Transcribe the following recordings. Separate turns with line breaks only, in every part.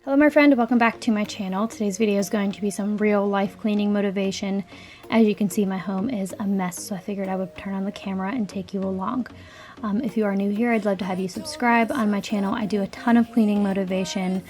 Hello my friend, welcome back to my channel. Today's video is going to be some real life cleaning motivation. As you can see, my home is a mess, so I figured I would turn on the camera and take you along. If you are new here, I'd love to have you subscribe. On my channel, I do a ton of cleaning motivation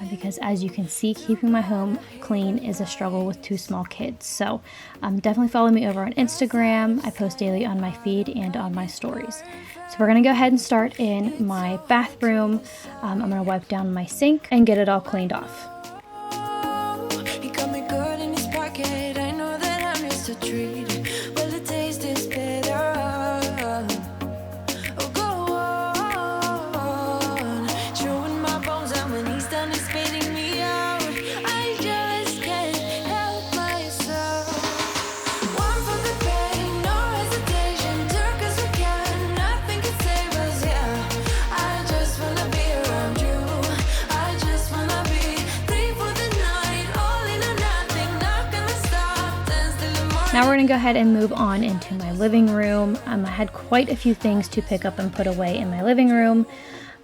because as you can see, keeping my home clean is a struggle with two small kids. So definitely follow me over on Instagram. I post daily on my feed and on my stories. So we're gonna go ahead and start in my bathroom. I'm gonna wipe down my sink and get it all cleaned off. Now we're going to go ahead and move on into my living room. I had quite a few things to pick up and put away in my living room.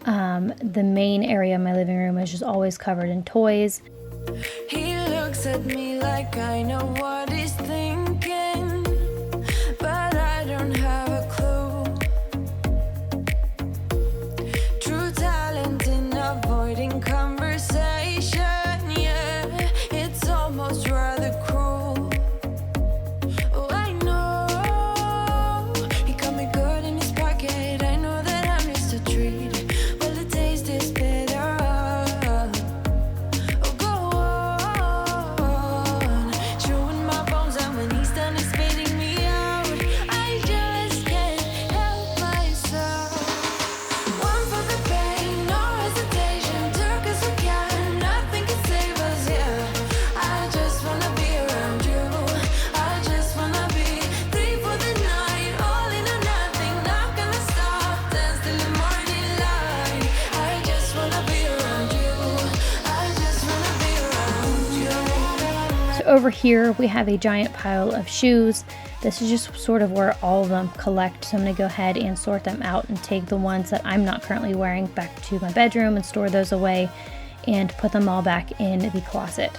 The main area of my living room is just always covered in toys.
He looks at me like I know what he's thinking, but I don't have a clue. True talent in avoiding conversation, yeah, it's almost rather cruel.
Over here we have a giant pile of shoes. This is just sort of where all of them collect, so I'm going to go ahead and sort them out and take the ones that I'm not currently wearing back to my bedroom and store those away and put them all back in the closet.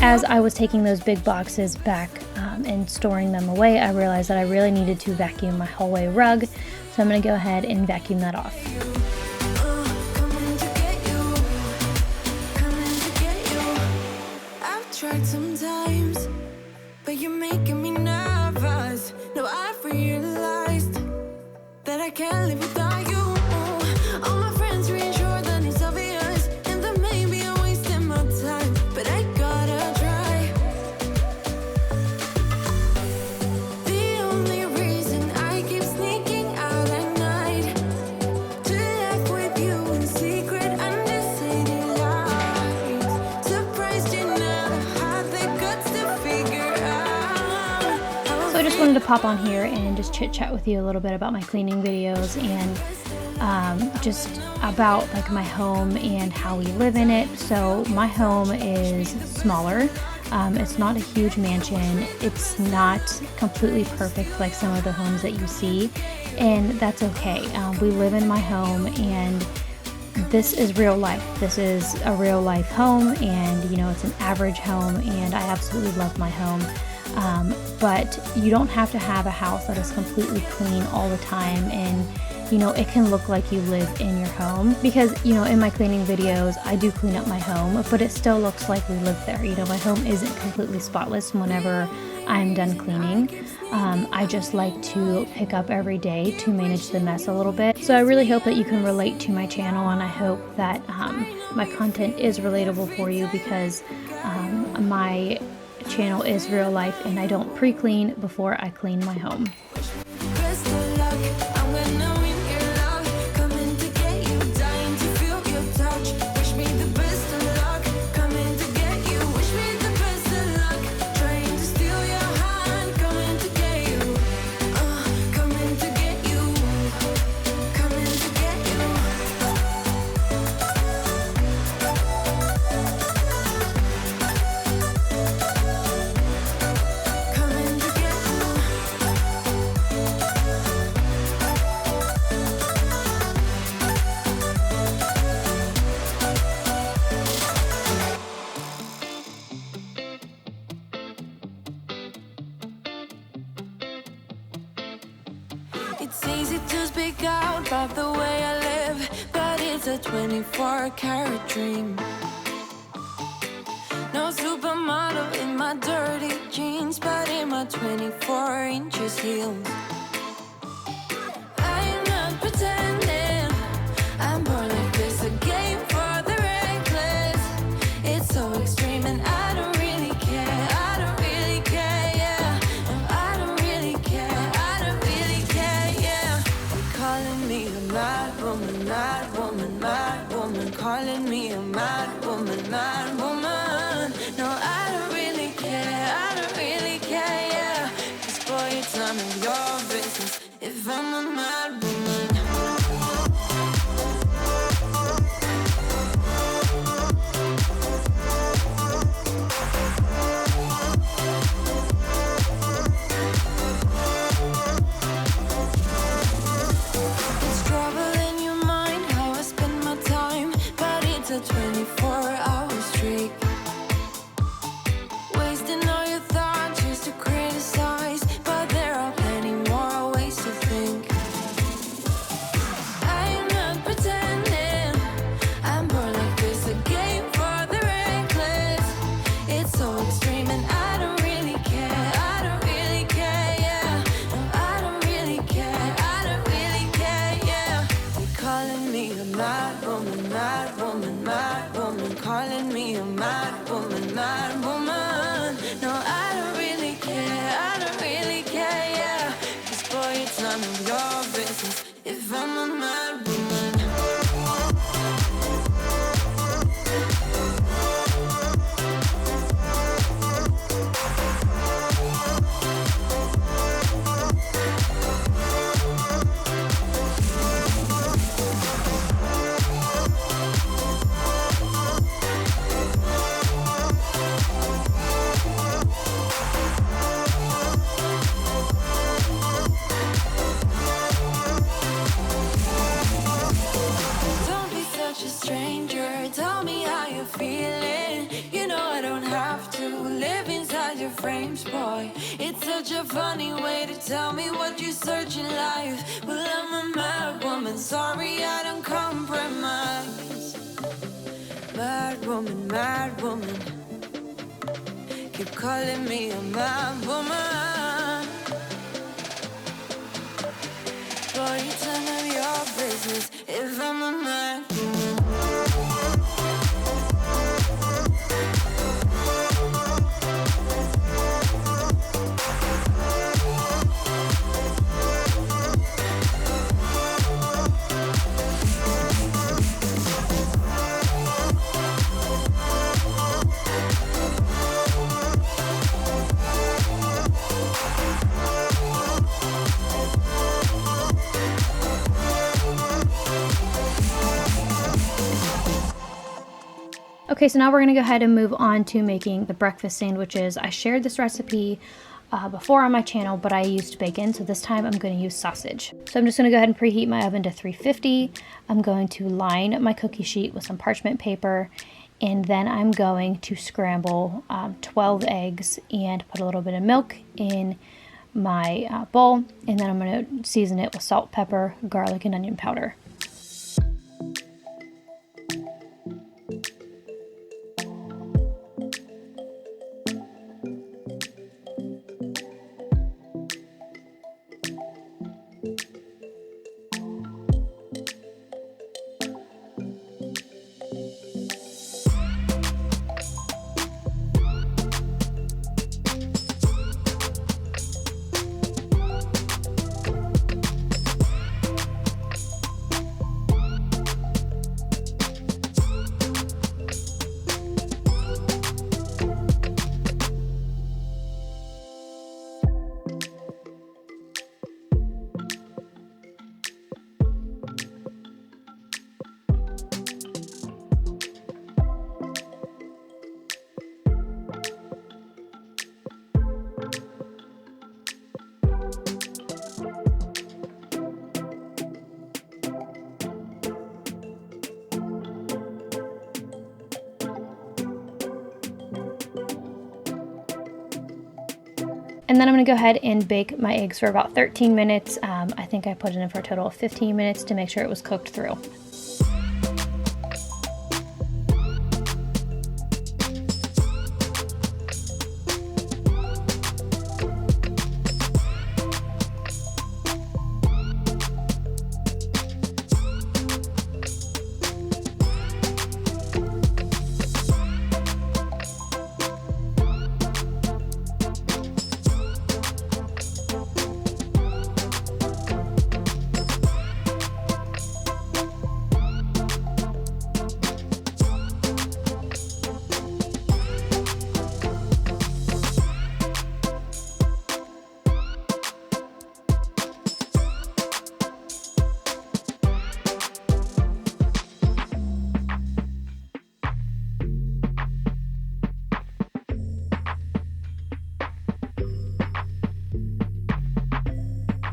As I was taking those big boxes back and storing them away, I realized that I really needed to vacuum my hallway rug, so I'm going to go ahead and vacuum that off.
I've tried sometimes, but you're making me nervous. No, I've realized that I can't live without you. All my friends reassure that it's obvious, and that maybe I'm wasting my time, but I
wanted to pop on here and just chit chat with you a little bit about my cleaning videos and just about like my home and how we live in it. So my home is smaller. It's not a huge mansion. It's not completely perfect like some of the homes that you see, and that's okay. We live in my home, and this is real life. This is a real life home, and you know, it's an average home, and I absolutely love my home. But you don't have to have a house that is completely clean all the time, and you know, it can look like you live in your home, because you know, in my cleaning videos I do clean up my home, but it still looks like we live there. You know, my home isn't completely spotless whenever I'm done cleaning. I just like to pick up every day to manage the mess a little bit. So I really hope that you can relate to my channel, and I hope that my content is relatable for you, because my channel is real life and I don't pre-clean before I clean my home.
Best of luck, I'm gonna win your love. Coming to get you, dying to feel your touch. Wish me the best of luck, coming to get you. Wish me the best of luck, trying to steal your heart. Coming to get you, coming to get you, coming to get you. Coming to get you. It's easy to speak out about the way I live, but it's a 24-karat dream. No supermodel in my dirty jeans, but in my 24 inches heels. I'm not pretending, I'm born like this, a game for the reckless. It's so extreme and I don't really care, I don't really care, yeah. No, I don't really care, I don't really care, yeah. They're calling me a mad woman, mad woman, mad woman. Calling me a mad woman, mad woman. No, I don't really care, I don't really care, yeah. 'Cause boy, it's none of your business if I'm a mad woman. It's trouble in your mind how I spend my time, but it's a 24-hour streak. Wasting all your thoughts just to criticize, but there are plenty more ways to think. I'm not pretending, I'm born like this, a game for the reckless. It's so extreme and I don't really care, I don't really care, yeah. No, I don't really care, I don't really care, yeah. They're calling me a mad woman, mad woman, mad woman. Calling me a mad woman, mad woman. No, I don't really care, I don't really care, yeah. 'Cause boy, it's none of your business if I'm a mad woman. Don't be such a stranger, tell me how you're feeling. You know I don't have to live inside your frames, boy. It's such a funny way to tell me what you search in life. Well, I'm a mad woman, sorry I don't compromise. Mad woman, mad woman. Keep calling me a mad woman. Boy, it's none of your business if I'm a mad woman.
Okay, so now we're gonna go ahead and move on to making the breakfast sandwiches. I shared this recipe before on my channel, but I used bacon, so this time I'm going to use sausage. So I'm just going to go ahead and preheat my oven to 350. I'm going to line my cookie sheet with some parchment paper, and then I'm going to scramble 12 eggs and put a little bit of milk in my bowl, and then I'm going to season it with salt, pepper, garlic, and onion powder. And then I'm going to go ahead and bake my eggs for about 13 minutes. I think I put it in for a total of 15 minutes to make sure it was cooked through.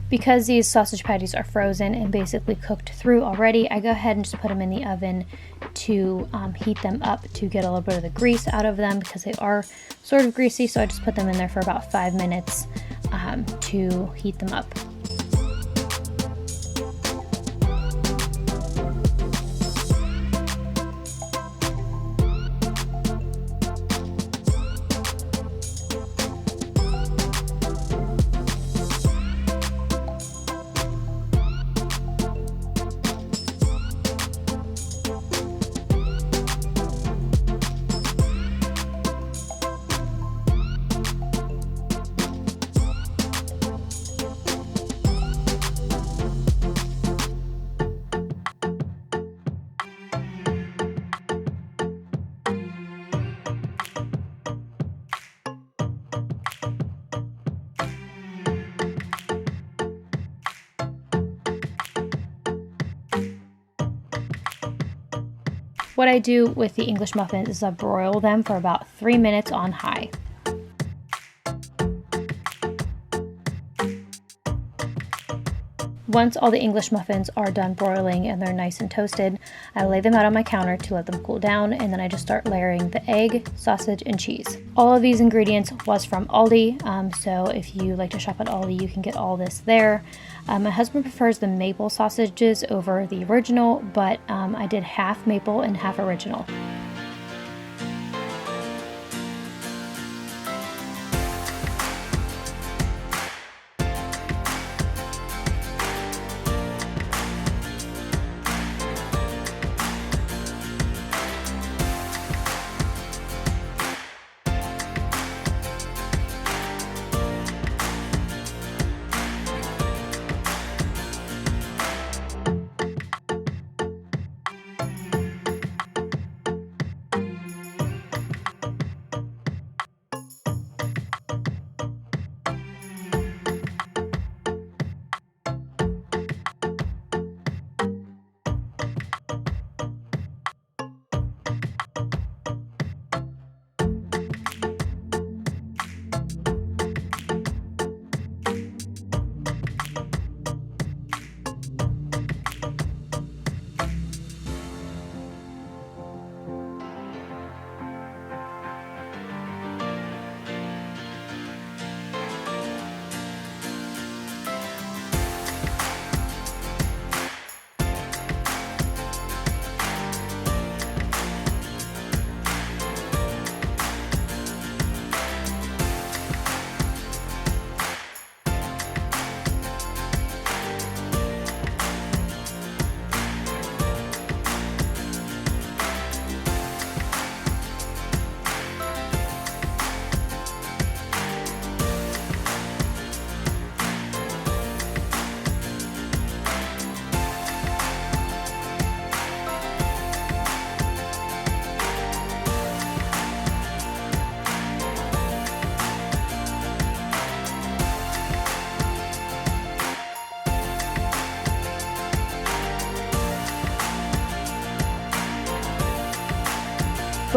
Because these sausage patties are frozen and basically cooked through already, I go ahead and just put them in the oven to heat them up to get a little bit of the grease out of them because they are sort of greasy. So I just put them in there for about 5 minutes to heat them up. What I do with the English muffins is I broil them for about 3 minutes on high. Once all the English muffins are done broiling and they're nice and toasted, I lay them out on my counter to let them cool down, and then I just start layering the egg, sausage, and cheese. All of these ingredients was from Aldi, so if you like to shop at Aldi, you can get all this there. My husband prefers the maple sausages over the original, but I did half maple and half original.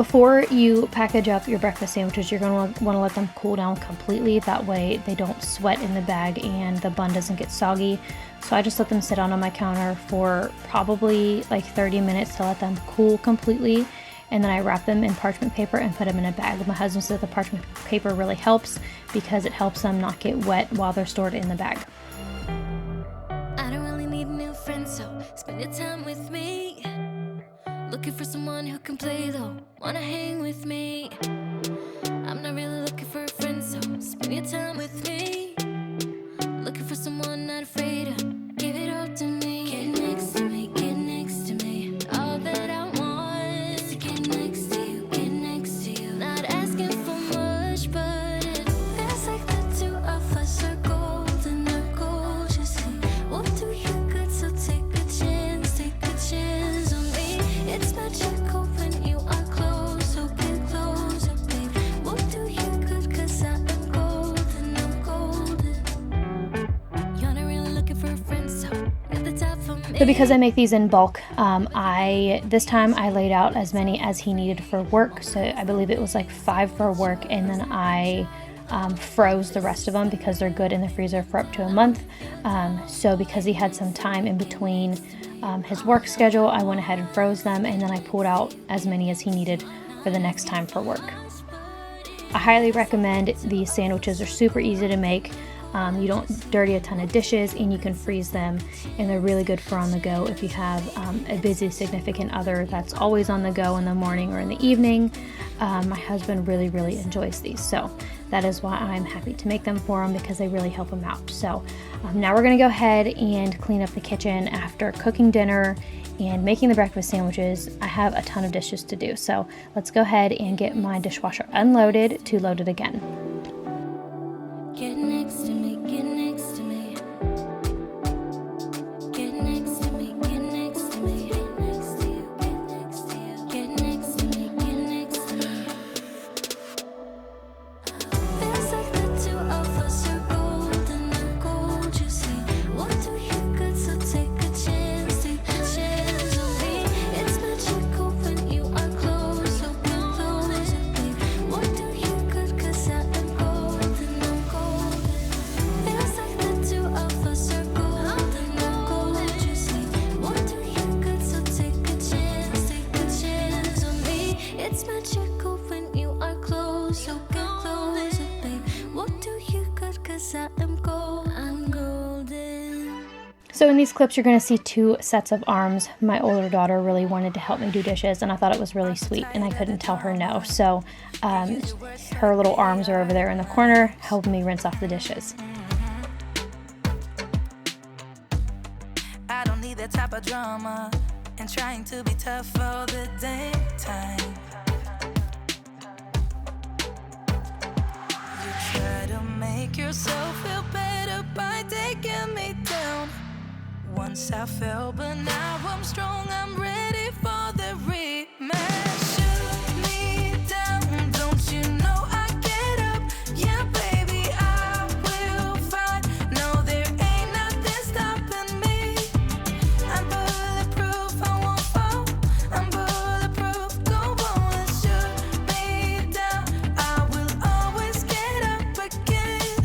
Before you package up your breakfast sandwiches, you're going to want to let them cool down completely. That way they don't sweat in the bag and the bun doesn't get soggy. So I just let them sit on my counter for probably like 30 minutes to let them cool completely. And then I wrap them in parchment paper and put them in a bag. My husband said the parchment paper really helps because it helps them not get wet while they're stored in the bag.
I don't really need new friends, so spend your time with me. Looking for someone who can play though, wanna hang with me. I'm not really looking for a friend, so spend your time with me. Looking for someone not afraid to give it all to me. Get next to me, get next to me. All that I want is to get next to you, get next to you. Not asking for much, but it feels like the two of us are golden or gold. You see, we'll do you good, so take a chance on me. It's magical when you are close, so get closer, babe. We'll do you good, cause I am golden, I'm golden. You're not really looking for a friend, so at the top for me.
So because I make these in bulk, this time I laid out as many as he needed for work. So I believe it was like 5 for work, and then I froze the rest of them because they're good in the freezer for up to a month. So because he had some time in between his work schedule, I went ahead and froze them, and then I pulled out as many as he needed for the next time for work. I highly recommend these sandwiches. They're super easy to make. You don't dirty a ton of dishes, and you can freeze them, and they're really good for on the go if you have a busy significant other that's always on the go in the morning or in the evening. My husband really enjoys these, so that is why I'm happy to make them for him, because they really help him out. So now we're going to go ahead and clean up the kitchen after cooking dinner and making the breakfast sandwiches. I have a ton of dishes to do, so let's go ahead and get my dishwasher unloaded to load it again.
Get next to me, get next to me. Get next to me, get next to me. Get next to you, get next to you. Get next to me, get next to me. Feels like the two of us are golden and gold, you see. We'll do you good, so take a chance on me. It's magical when you are close, so get closer, babe. We'll do you good, cause I am golden, I'm golden. Feels like the two of us are golden and gold, you see. We'll do you good, so take a chance on me. It's magical when you are close, so get closer, babe. We'll do you good, cause I am gold, I'm golden.
So in these clips, you're going to see 2 sets of arms. My older daughter really wanted to help me do dishes, and I thought it was really sweet, and I couldn't tell her no. So her little arms are over there in the corner helping me rinse off the dishes.
I don't need that type of drama and trying to be tough all the daytime. You try to make yourself feel better by taking me down. Once I fell, but now I'm strong, I'm ready for the rematch. Shoot me down, don't you know I get up? Yeah, baby, I will fight. No, there ain't nothing stopping me. I'm bulletproof, I won't fall. I'm bulletproof, go on and shoot me down. I will always get up again.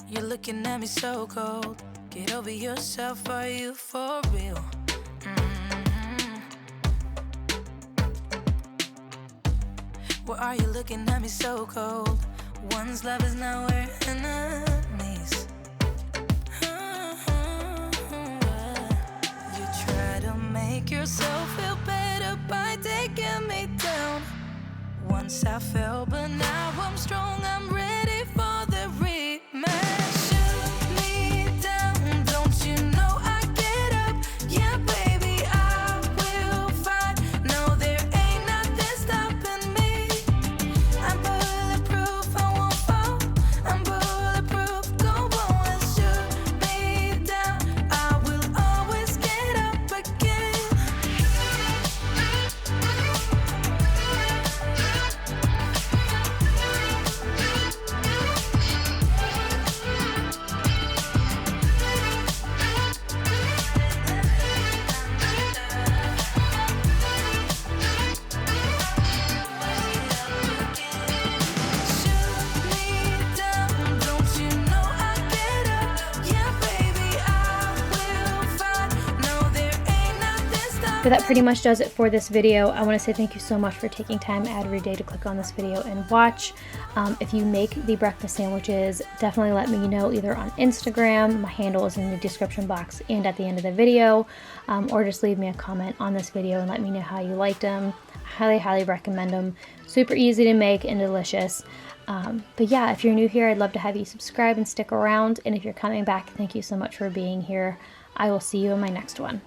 You're looking at me so cold. Get over yourself, are you for real? Why are you looking at me so cold? One's love is now we're enemies. You try to make yourself feel better by taking me down. Once I fell, but now I'm strong, I'm ready for the rematch. Shoot me down, don't you know I get up? Yeah, baby, I will fight. No, there ain't nothing stopping me. I'm bulletproof, I won't fall. I'm bulletproof, go on and shoot me down. I will always get up again.
But that pretty much does it for this video. I want to say thank you so much for taking time out of your day to click on this video and watch. If you make the breakfast sandwiches, definitely let me know either on Instagram. My handle is in the description box and at the end of the video, or just leave me a comment on this video and let me know how you liked them. Highly recommend them. Super easy to make and delicious. But yeah, if you're new here, I'd love to have you subscribe and stick around. And if you're coming back, thank you so much for being here. I will see you in my next one.